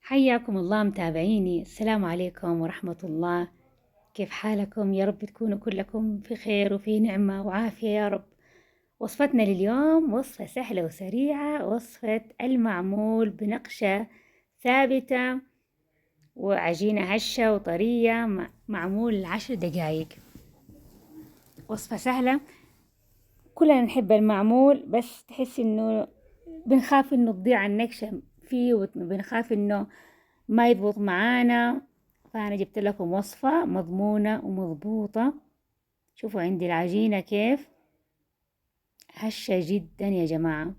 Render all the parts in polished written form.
حياكم الله متابعيني، السلام عليكم ورحمة الله. كيف حالكم؟ يا رب تكونوا كلكم في خير وفي نعمة وعافية يا رب. وصفتنا لليوم وصفة سهلة وسريعة، وصفة المعمول بنقشة ثابتة وعجينة هشة وطرية، معمول 10 دقايق. وصفة سهلة، كلنا نحب المعمول، بس تحس انه بنخاف انه تضيع النكشة فيه، وبنخاف انه ما يضبط معانا. فأنا جبت لكم وصفة مضمونة ومضبوطة. شوفوا عندي العجينة كيف هشة جدا يا جماعة،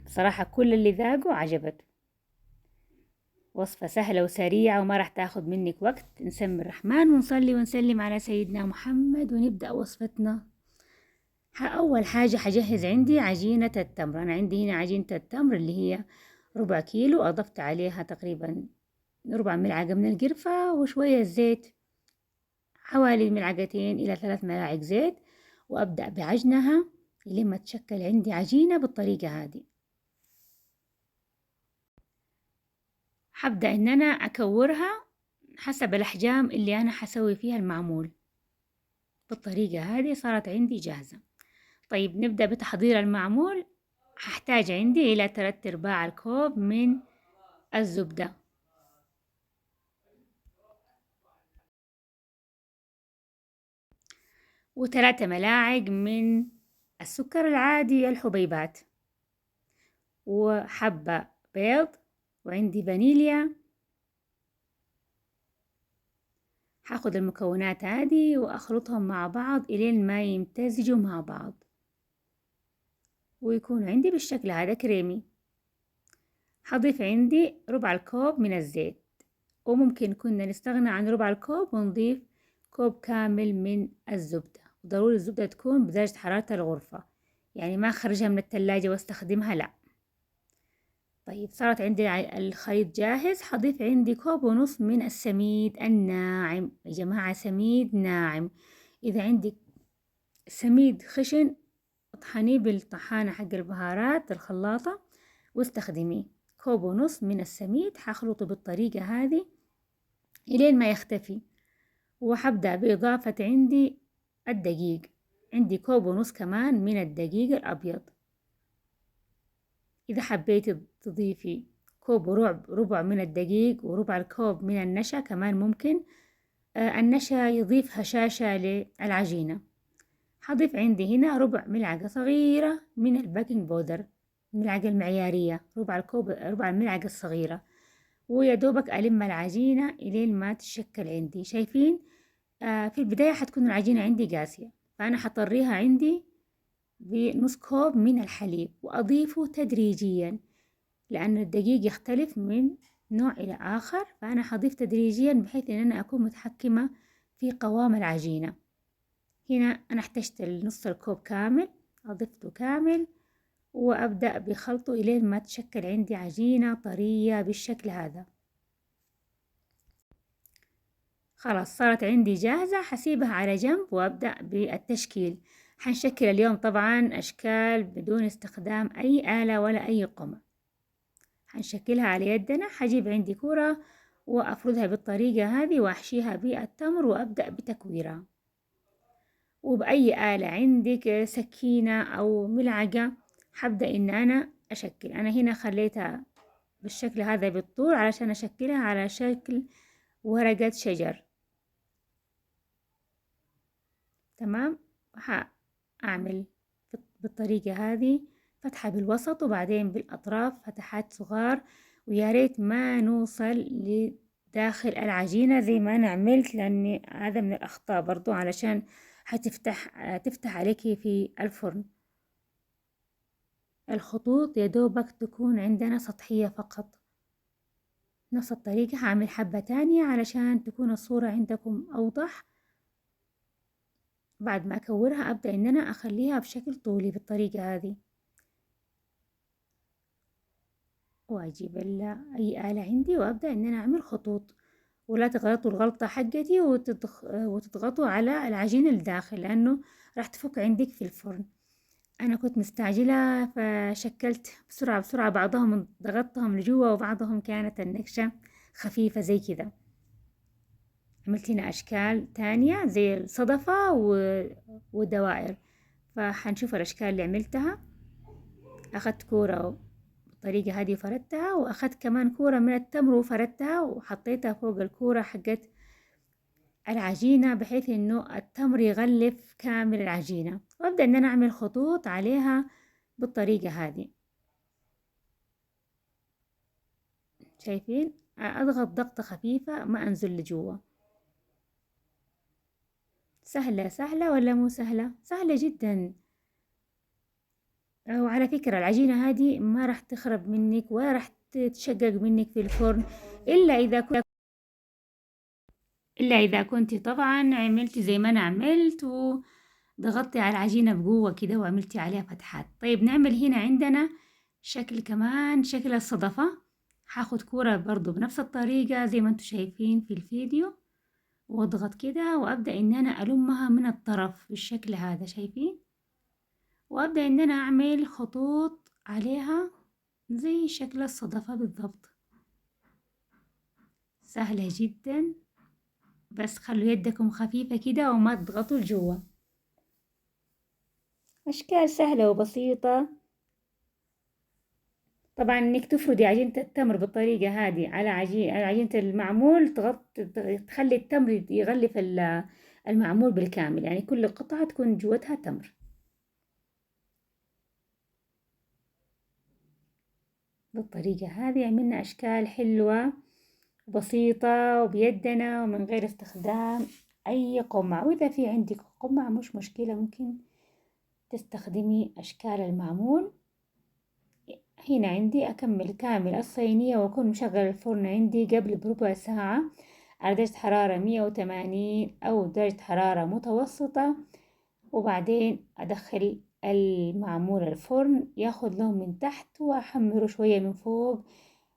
صراحة كل اللي ذاقوا عجبت. وصفة سهلة وسريعة وما راح تاخد منك وقت. نسمي الرحمن ونصلي ونسلم على سيدنا محمد ونبدأ وصفتنا. أول حاجة حجهز عندي عجينة التمر. أنا عندي هنا عجينة التمر اللي هي 1/4 كيلو، أضفت عليها تقريبا 1/4 ملعقة من القرفة وشوية زيت، حوالي 2 إلى 3 ملاعق زيت، وأبدأ بعجنها لما تشكل عندي عجينة بالطريقة هذه. حبدأ إن أنا أكورها حسب الأحجام اللي أنا حسوي فيها المعمول. بالطريقة هذه صارت عندي جاهزة. طيب نبدأ بتحضير المعمول. هحتاج عندي إلى 3/4 الكوب من الزبدة، و3 ملاعق من السكر العادي الحبيبات، وحبة بيض، وعندي فانيليا. هاخد المكونات هذه وأخلطهم مع بعض إلين ما يمتزجوا مع بعض ويكون عندي بالشكل هذا كريمي. هضيف عندي 1/4 الكوب من الزيت، وممكن كنا نستغنى عن 1/4 الكوب ونضيف كوب كامل من الزبدة. ضروري الزبدة تكون بدرجة حرارة الغرفة، يعني ما أخرجها من التلاجة واستخدمها، لا. طيب صارت عندي الخليط جاهز. هضيف عندي 1.5 كوب من السميد الناعم يا جماعة، سميد ناعم. إذا عندك سميد خشن اطحنيه بالطحانة حق البهارات الخلاطة واستخدميه. 1.5 كوب من السميد هخلطه بالطريقة هذه إلين ما يختفي. وحبدأ بإضافة عندي الدقيق. عندي 1.5 كوب كمان من الدقيق الأبيض. إذا حبيتي تضيفي كوب وربع من الدقيق وربع 1 كوب من النشا كمان ممكن. النشا يضيف هشاشة للعجينة. هضيف عندي هنا 1/4 ملعقة صغيرة من البيكنج بودر، الملعقة المعيارية، 1/4 الكوب، 1/4 الملعقة الصغيرة. ويا دوبك ألم العجينة إلين ما تشكل عندي. شايفين؟ في البداية حتكون العجينة عندي قاسية، فأنا حطريها عندي بنص كوب من الحليب وأضيفه تدريجيا، لأن الدقيق يختلف من نوع إلى آخر، فأنا حضيف تدريجيا بحيث أن أنا أكون متحكمة في قوام العجينة. هنا أنا احتجت نص الكوب كامل، أضفته كامل وأبدأ بخلطه إلين ما تشكل عندي عجينة طرية بالشكل هذا. خلاص صارت عندي جاهزة. حسيبها على جنب وأبدأ بالتشكيل. حنشكل اليوم طبعا أشكال بدون استخدام أي آلة ولا أي قمع. حنشكلها على يدنا. حجيب عندي كرة وأفردها بالطريقة هذه وأحشيها بالتمر وأبدأ بتكويرها. وبأي آلة عندك، سكينة أو ملعقة، حبدأ إن أنا أشكل. أنا هنا خليتها بالشكل هذا بالطول علشان أشكلها على شكل ورقة شجر. تمام. هعمل بالطريقة هذه فتحة بالوسط وبعدين بالأطراف فتحات صغار، ويا ريت ما نوصل لداخل العجينة زي ما أنا عملت، لأن هذا من الأخطاء برضو علشان تفتح عليكي في الفرن. الخطوط يا دوبك تكون عندنا سطحية فقط. نفس الطريقة هعمل حبة تانية علشان تكون الصورة عندكم أوضح. بعد ما أكورها أبدأ إن أنا أخليها بشكل طولي بالطريقة هذه، وأجيب أي آلة عندي وأبدأ إن أنا أعمل خطوط. ولا تغلطوا الغلطة حقتي وتضغطوا على العجين الداخل، لأنه راح تفك عندك في الفرن. أنا كنت مستعجلة فشكلت بسرعة بسرعة، بعضهم ضغطتهم لجوا وبعضهم كانت النكشة خفيفة زي كذا. عملت هنا أشكال تانية زي الصدفة ودوائر. فحنشوف الأشكال اللي عملتها. أخذت كورة بالطريقة هذه وفردتها، وأخذت كمان كورة من التمر وفردتها وحطيتها فوق الكورة حقت العجينة بحيث إنه التمر يغلف كامل العجينة، وأبدأ إن أنا أعمل خطوط عليها بالطريقة هذه. شايفين؟ أضغط ضغطة خفيفة ما أنزل لجوا. سهلة سهلة ولا مو سهلة؟ سهلة جدا. وعلى فكرة العجينة هذه ما راح تخرب منك ولا راح تتشقق منك في الفرن، إلا إذا كنت طبعا عملتي زي ما أنا عملت وضغطتي على العجينة بقوة كده وعملتي عليها فتحات. طيب نعمل هنا عندنا شكل كمان، شكل الصدفة. هاخد كورة برضو بنفس الطريقة زي ما انتوا شايفين في الفيديو، واضغط كده وابدأ ان انا المها من الطرف بالشكل هذا، شايفين؟ وابدأ ان انا اعمل خطوط عليها زي شكل الصدفة بالضبط. سهلة جدا، بس خلوا يدكم خفيفة كده وما تضغطوا لجوا. اشكال سهلة وبسيطة. طبعا انك تفردي عجينة التمر بالطريقة هذه على عجينة المعمول، تخلي التمر يغلف المعمول بالكامل، يعني كل قطعة تكون جوتها تمر. بالطريقة هذه عملنا أشكال حلوة بسيطة وبيدنا ومن غير استخدام أي قمع. وإذا في عندك قمع مش مشكلة، ممكن تستخدمي أشكال المعمول. هنا عندي أكمل كامل الصينية وأكون مشغل الفرن عندي قبل بربع ساعة على درجة حرارة 180 أو درجة حرارة متوسطة، وبعدين أدخل المعمول الفرن ياخد لون من تحت وأحمره شوية من فوق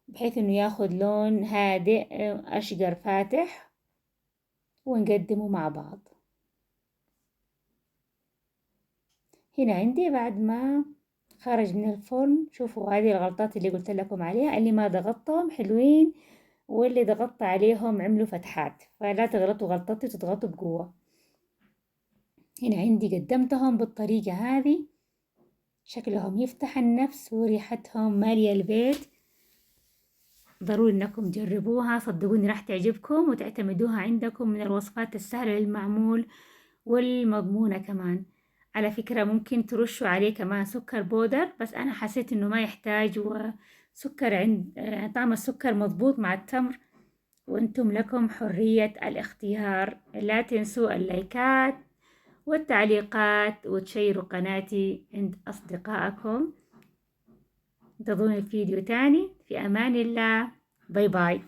بحيث إنه ياخد لون هادئ أشقر فاتح، ونقدمه مع بعض. هنا عندي بعد ما خرج من الفرن، شوفوا هذه الغلطات اللي قلت لكم عليها، اللي ما ضغطتهم حلوين واللي ضغطت عليهم عملوا فتحات، فلا تغلطوا غلطتي وتضغطوا بقوة. هنا عندي قدمتهم بالطريقة هذه، شكلهم يفتح النفس وريحتهم مالية البيت. ضروري انكم تجربوها، صدقوني راح تعجبكم وتعتمدوها عندكم، من الوصفات السهلة للمعمول والمضمونة كمان. على فكرة ممكن ترشوا عليه كمان سكر بودر، بس أنا حسيت إنه ما يحتاج، وسكر عند طعم السكر مضبوط مع التمر، وأنتم لكم حرية الاختيار. لا تنسوا اللايكات والتعليقات وتشيروا قناتي عند أصدقائكم. انتظروني في فيديو تاني. في أمان الله. باي باي.